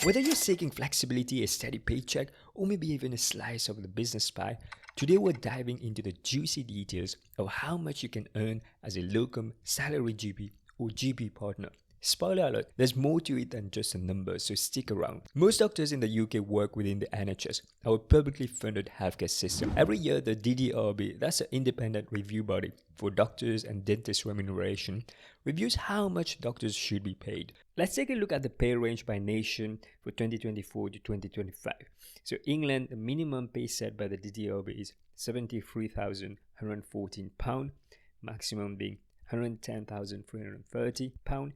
Whether you're seeking flexibility, a steady paycheck, or maybe even a slice of the business pie, today we're diving into the juicy details of how much you can earn as a locum, salary GP, or GP partner. Spoiler alert, there's more to it than just a number, so stick around. Most doctors in the UK work within the NHS, our publicly funded healthcare system. Every year, the DDRB, that's an independent review body for doctors and dentists remuneration, reviews how much doctors should be paid. Let's take a look at the pay range by nation for 2024 to 2025. So England, the minimum pay set by the DDRB is £73,114, maximum being £110,330.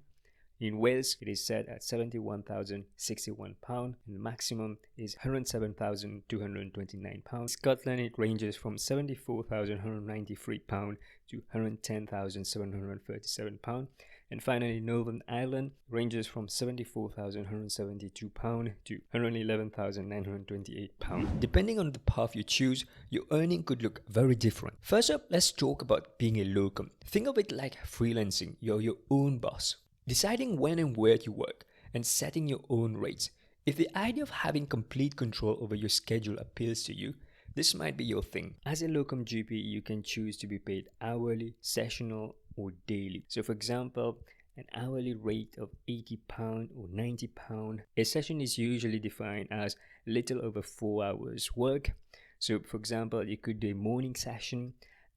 In Wales, it is set at £71,061 and the maximum is £107,229. Scotland, it ranges from £74,193 to £110,737. And finally, Northern Ireland ranges from £74,172 to £111,928. Depending on the path you choose, your earning could look very different. First up, let's talk about being a locum. Think of it like freelancing. You're your own boss, deciding when and where you work, and setting your own rates. If the idea of having complete control over your schedule appeals to you, this might be your thing. As a locum GP, you can choose to be paid hourly, sessional, or daily. So for example, an hourly rate of £80 or £90. A session is usually defined as little over 4 hours work. So for example, you could do a morning session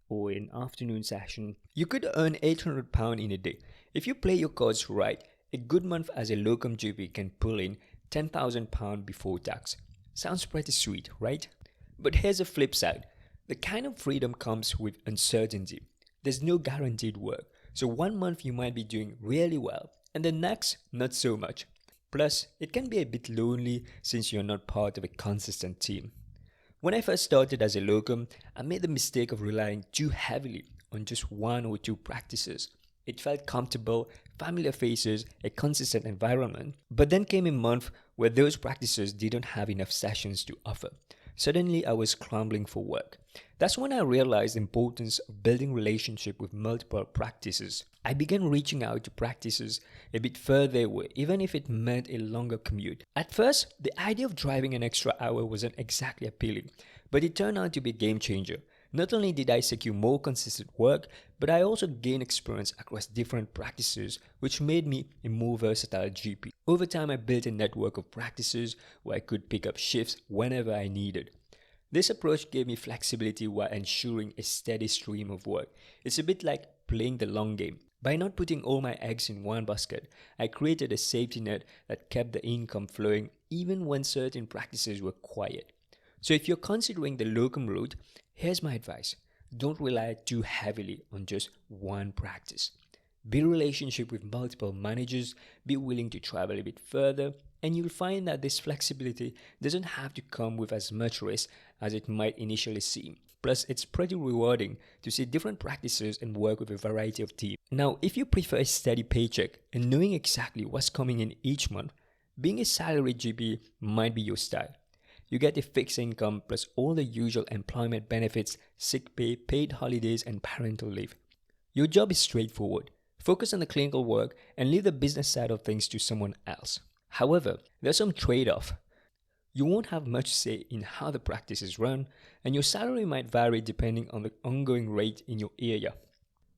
or an afternoon session. You could earn £800 in a day. If you play your cards right, a good month as a locum GP can pull in £10,000 before tax. Sounds pretty sweet, right? But here's the flip side. The kind of freedom comes with uncertainty. There's no guaranteed work. So one month you might be doing really well, and the next, not so much. Plus, it can be a bit lonely since you're not part of a consistent team. When I first started as a locum, I made the mistake of relying too heavily on just 1 or 2 practices. It felt comfortable, familiar faces, a consistent environment. But then came a month where those practices didn't have enough sessions to offer. Suddenly, I was scrambling for work. That's when I realized the importance of building relationship with multiple practices. I began reaching out to practices a bit further away, even if it meant a longer commute. At first, the idea of driving an extra hour wasn't exactly appealing, but it turned out to be a game changer. Not only did I secure more consistent work, but I also gained experience across different practices, which made me a more versatile GP. Over time, I built a network of practices where I could pick up shifts whenever I needed. This approach gave me flexibility while ensuring a steady stream of work. It's a bit like playing the long game. By not putting all my eggs in one basket, I created a safety net that kept the income flowing even when certain practices were quiet. So if you're considering the locum route, here's my advice. Don't rely too heavily on just one practice. Build a relationship with multiple managers, be willing to travel a bit further, and you'll find that this flexibility doesn't have to come with as much risk as it might initially seem. Plus, it's pretty rewarding to see different practices and work with a variety of teams. Now, if you prefer a steady paycheck and knowing exactly what's coming in each month, being a salaried GP might be your style. You get a fixed income plus all the usual employment benefits, sick pay, paid holidays, and parental leave. Your job is straightforward. Focus on the clinical work and leave the business side of things to someone else. However, there's some trade-off. You won't have much say in how the practice is run, and your salary might vary depending on the ongoing rate in your area.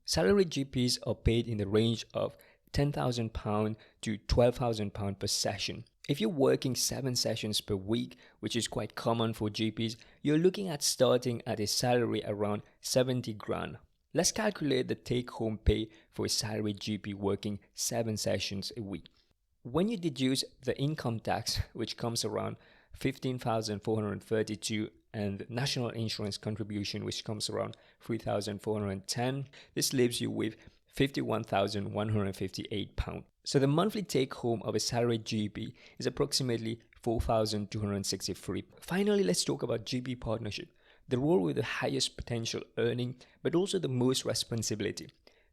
Salaried GPs are paid in the range of £10,000 to £12,000 per session. If you're working 7 sessions per week, which is quite common for GPs, you're looking at starting at a salary around 70 grand. Let's calculate the take-home pay for a salaried GP working 7 sessions a week. When you deduce the income tax, which comes around 15,432, and national insurance contribution, which comes around 3,410, this leaves you with £51,158. So the monthly take home of a salaried GP is approximately 4,263. Finally, let's talk about GP partnership, the role with the highest potential earning, but also the most responsibility.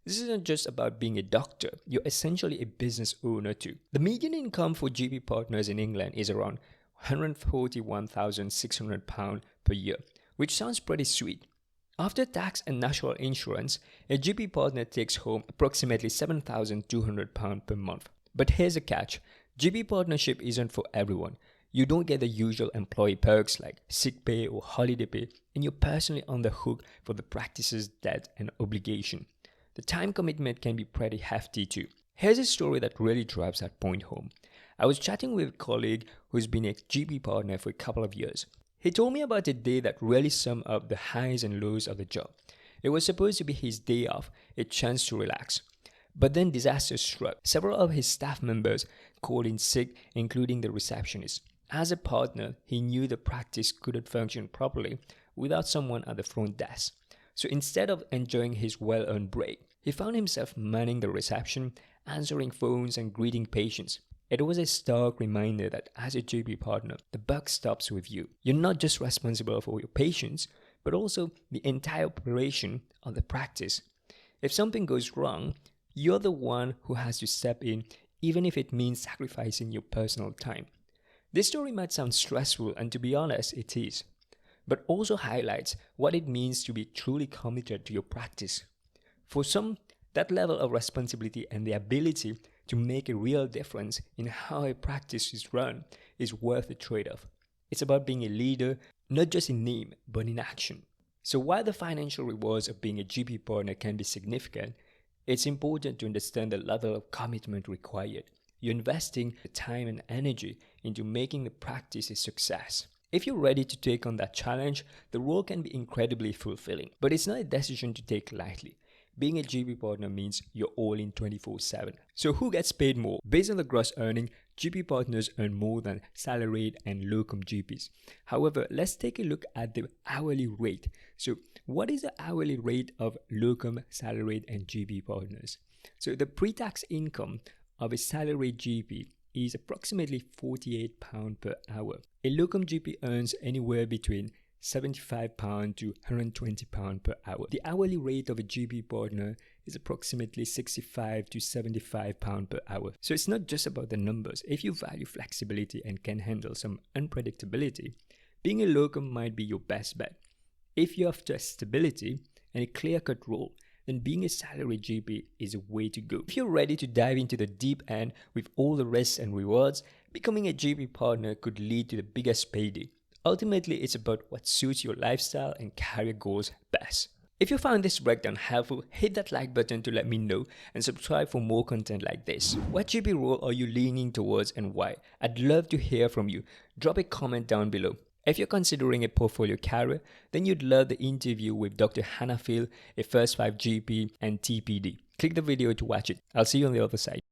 This isn't just about being a doctor, you're essentially a business owner too. The median income for GP partners in England is around £141,600 per year, which sounds pretty sweet. After tax and national insurance, a GP partner takes home approximately £7,200 per month. But here's a catch. GP partnership isn't for everyone. You don't get the usual employee perks like sick pay or holiday pay, and you're personally on the hook for the practice's debt and obligation. The time commitment can be pretty hefty too. Here's a story that really drives that point home. I was chatting with a colleague who's been a GP partner for a couple of years. He told me about a day that really summed up the highs and lows of the job. It was supposed to be his day off, a chance to relax. But then disaster struck. Several of his staff members called in sick, including the receptionist. As a partner, he knew the practice couldn't function properly without someone at the front desk. So instead of enjoying his well-earned break, he found himself manning the reception, answering phones and greeting patients. It was a stark reminder that as a GP partner, the buck stops with you. You're not just responsible for your patients, but also the entire operation of the practice. If something goes wrong, you're the one who has to step in, even if it means sacrificing your personal time. This story might sound stressful, and to be honest, it is, but also highlights what it means to be truly committed to your practice. For some, that level of responsibility and the ability to make a real difference in how a practice is run is worth the trade-off. It's about being a leader, not just in name, but in action. So while the financial rewards of being a GP partner can be significant, it's important to understand the level of commitment required. You're investing the time and energy into making the practice a success. If you're ready to take on that challenge, the role can be incredibly fulfilling, but it's not a decision to take lightly. Being a GP partner means you're all in 24/7. So who gets paid more? Based on the gross earning, GP partners earn more than salaried and locum GPs. However, let's take a look at the hourly rate. So what is the hourly rate of locum, salaried and GP partners? So the pre-tax income of a salaried GP is approximately £48 per hour. A locum GP earns anywhere between £75 to £120 per hour. The hourly rate of a GP partner is approximately £65 to £75 per hour. So it's not just about the numbers. If you value flexibility and can handle some unpredictability, being a locum might be your best bet. If you have just stability and a clear-cut role, then being a salaried GP is a way to go. If you're ready to dive into the deep end with all the risks and rewards, becoming a GP partner could lead to the biggest payday. Ultimately, it's about what suits your lifestyle and career goals best. If you found this breakdown helpful, hit that like button to let me know and subscribe for more content like this. What GP role are you leaning towards and why? I'd love to hear from you. Drop a comment down below. If you're considering a portfolio career, then you'd love the interview with Dr. Hannah Phil, a First 5 GP and TPD. Click the video to watch it. I'll see you on the other side.